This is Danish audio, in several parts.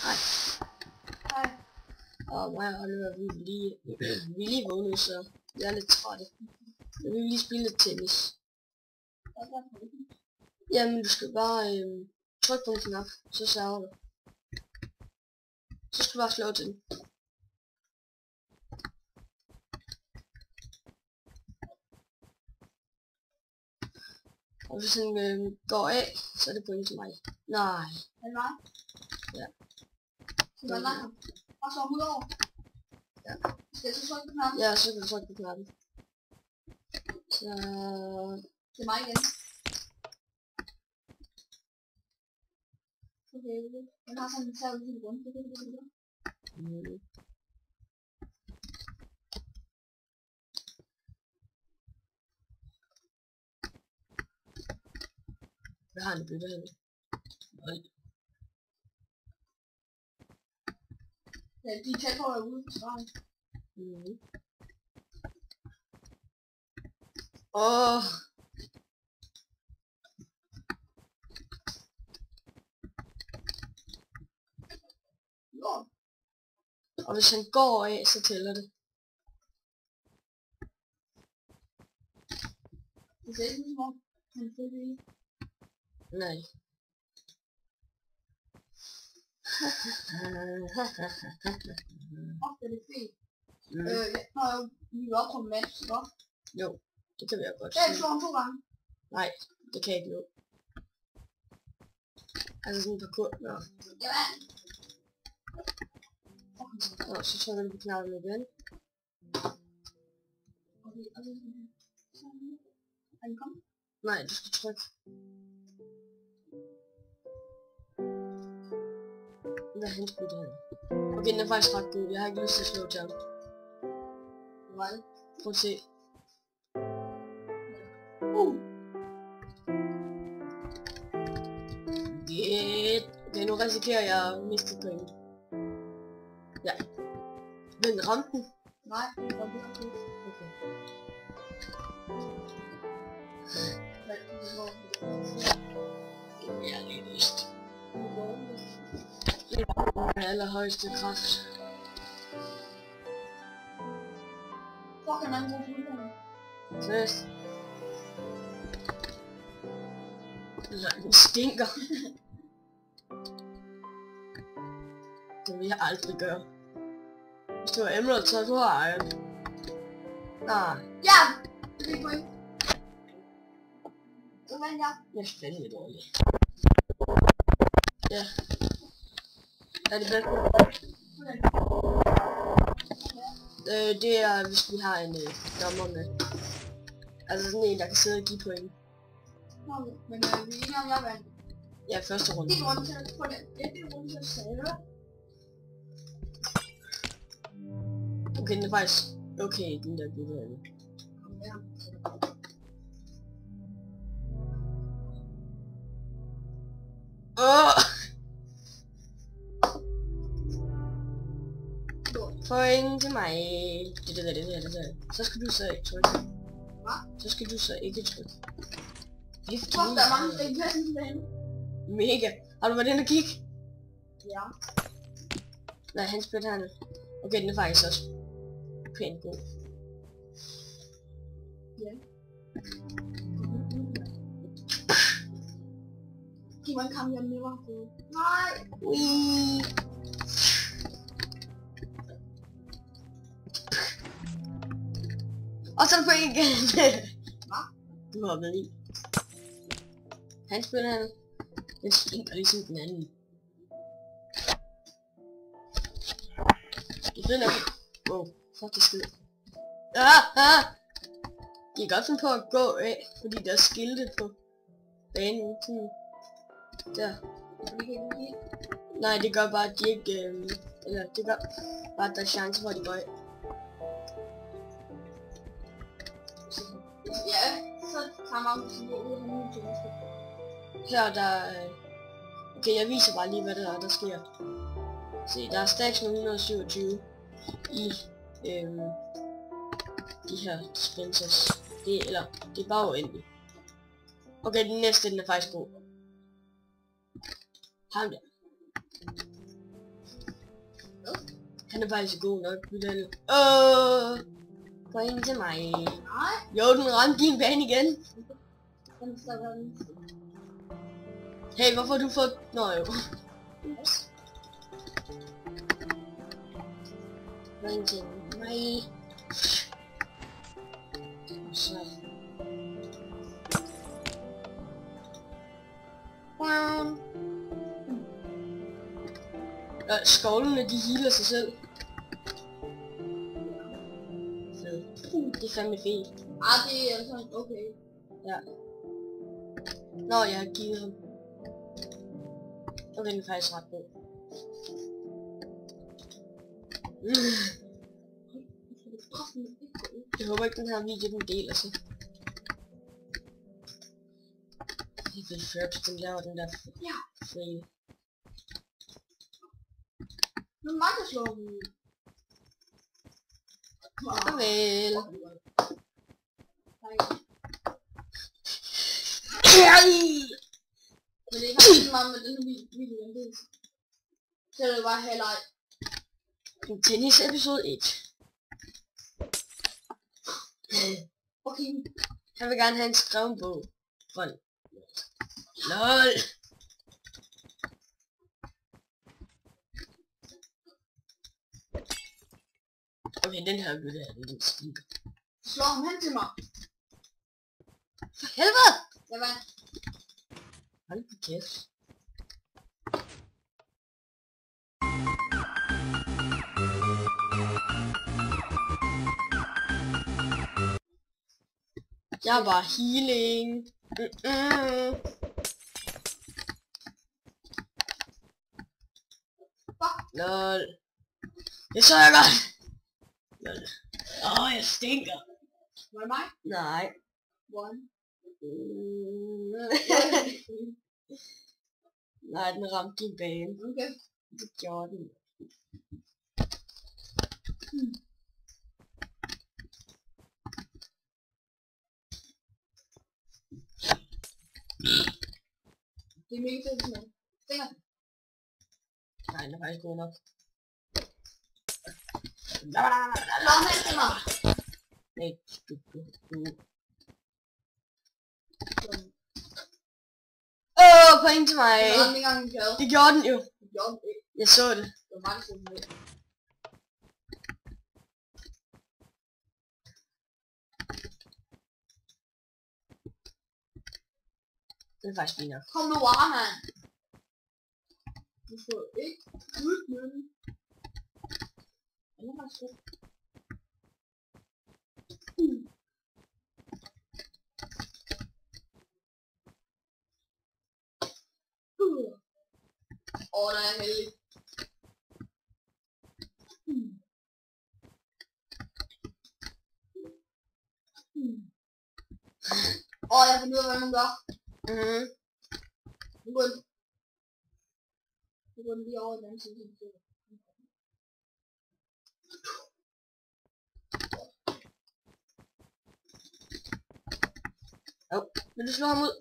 Hej. Hej. Og mig og Oliver, vi er lige vågnet, så jeg er lidt trætte. Jeg vil lige spille lidt tennis. Jamen, du skal bare trykke på en knap, så server du. Så skal du bare slå til den. Og hvis den går af, så er det point til mig. Nej. Er det mig? Ja. Så der er langt. Og så ud over. Ja. Skal jeg så trykke på knappen? Ja, så kan du trykke på knappen. Så... Det er mig igen. Okay, den har sådan en tæv i rundt. Det kan du sige. Hvad har han byttet henne? Ja, de er tæt på at være ude på stranden. Åh! Jo. Og hvis han går af, så tæller det. Det ser ikke ud som om han får det i. Nej. Det er fedt. Jeg har jo lige op på match, ikke? Jo, det kan vi jo godt Jeg sige. slår ham 2 gange. Nej, det kan jeg ikke nå. Altså sådan på kort. Nå. Jamen. Nå, så trykker du på knappen igen. Okay, og så er den kommet? Nej, du skal trykke. Hvad er hans bytte her? Okay, den er faktisk ret god. Jeg har ikke lyst til at slå til ham. Nej. Prøv at se. Yeah. Okay, nu risikerer jeg at miste point. Ja. Men ramte den? Nej, det var virkelig. Okay. Jeg er lige lyst. Det er allerhøjeste kraft. Fuck, han er en god fuldhænder. Seriøst. Den stinker. Det vil jeg aldrig gøre. Hvis det var Emerald, så du har Iron. Nej. Ja! Det er point. Så vandt jeg. Jeg er fandme dårlig. Ja. Er det bedste? Det er, hvis vi har en dommer med. Altså sådan en, der kan sidde og give point. Okay, men vi er enige om, jeg vandt. Ja, første runde. Det er rundt til at få det. Det er rundt til at sælge. Okay, den er faktisk okay, den der billede af det. Ja. Point til mig. Det. Så skal du så ikke trykke. Hvad? Så skal du så ikke trykke. Fuck, der er mange stik pladsen tilbage. Mega. Har du været inde og kigge? Ja. Nej, han spiller hernede. Okay, den er faktisk også pænt god. Ja. Giv mig en kamp, jeg never har fået. Nej! Ui. Og så på en igen. Hvad? Du har været i. Han spiller hernede. Den stinker ligesom den anden. Det er nok. Wow, fuck det skid. De kan godt finde på at gå af, fordi der er skilte på banen. Sådan. Der. Nej, det gør bare, at de ikke... eller det gør bare, at der er chance for, at de går af. Ja, så tager man også lige ud af min tjeneste. Her der... Okay, jeg viser bare lige, hvad der sker. Se, der er stacks 127 i de her dispensers. Det er bare uendeligt. Okay, den næste, den er faktisk god. Ham der. Han er faktisk god nok, Budel. Point til mig. Nej. Jo, den ramte din bane igen. Den skal være den. Hey, hvorfor har du fået... Nå jo. Point til mig. Så. Skovlene, de healer sig selv. Det er fandme fint. Det er altså okay. Ja. Nå, jeg har givet ham. Og den er faktisk ret god. Jeg håber ikke, den her video, den deler sig. Jeg vil først, den laver den der frie. Nu er mig, der slår den. Farvel. Men det er ikke så meget med den her video, den del. Så er det bare halvleg. Tennis episode 1. Okay. Jeg vil gerne have en skreven bog. LOL. Okay, den her vil jeg have lidt skib. Slå ham hen til mig. For helvede! Jeg vandt. Hold da kæft. Jeg var healing. LOL. Det så jeg godt. LOL. Jeg stinker. Var det mig? Nej. One. Nej, den ramte din bane. Okay. Det gjorde den. Det er mega fedt, sådan. Stinger. Nej, den er faktisk god nok. Slå ham hen til mig. Nej, point til mig. Det var den ikke engang en kade. Det gjorde den jo. Det gjorde den ikke. Jeg så det. Det var mig, der slog den ned. Det er faktisk fint nok. Kom nu, Warman. Du skal ikke ud med den. Den er bare sød. Der er heldig. Jeg finder ud af, hvad man gør. Nu går den lige over i den anden side. Vil du slå ham ud?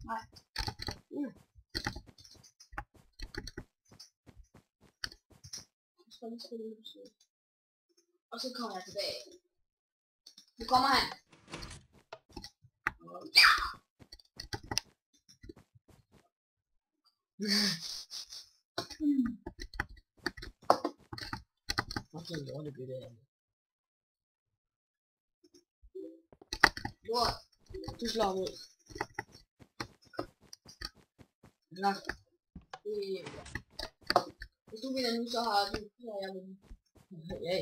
Nej. Og så kommer jeg tilbage. Nu kommer han. Okay, lort, det bliver det. Lort. Du slår ham ud. Ja. Hvis du vinder nu, så har jeg vundet. Ja.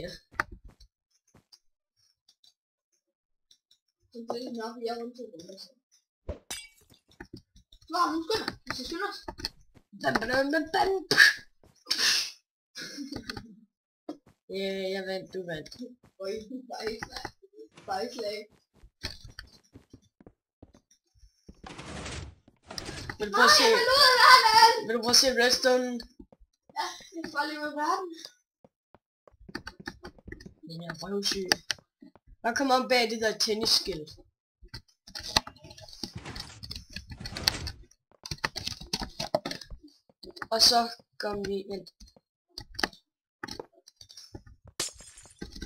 Så det er nok, jeg har vundet til den. Slå ham, nu skynder. Vi skal skynde os. Jeg vandt, du vandt. Øj, der er ikke slag. Vil du prøve at se... Nej, jeg vil ud af verden! Vil du prøve at se redstone? Ja, jeg skal bare lige ud af verden. Den er røvsyg. Hvad kommer om bag det der tennisskilt? Og så kom vi... Vent.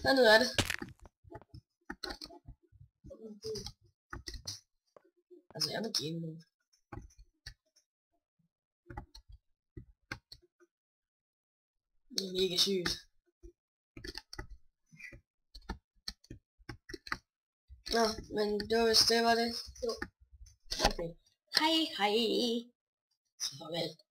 Dernede er det. Altså, jeg vil game nu. Det er mega sygt. Nå, men det var det. Jo. Okay. Hej, hej. Farvel.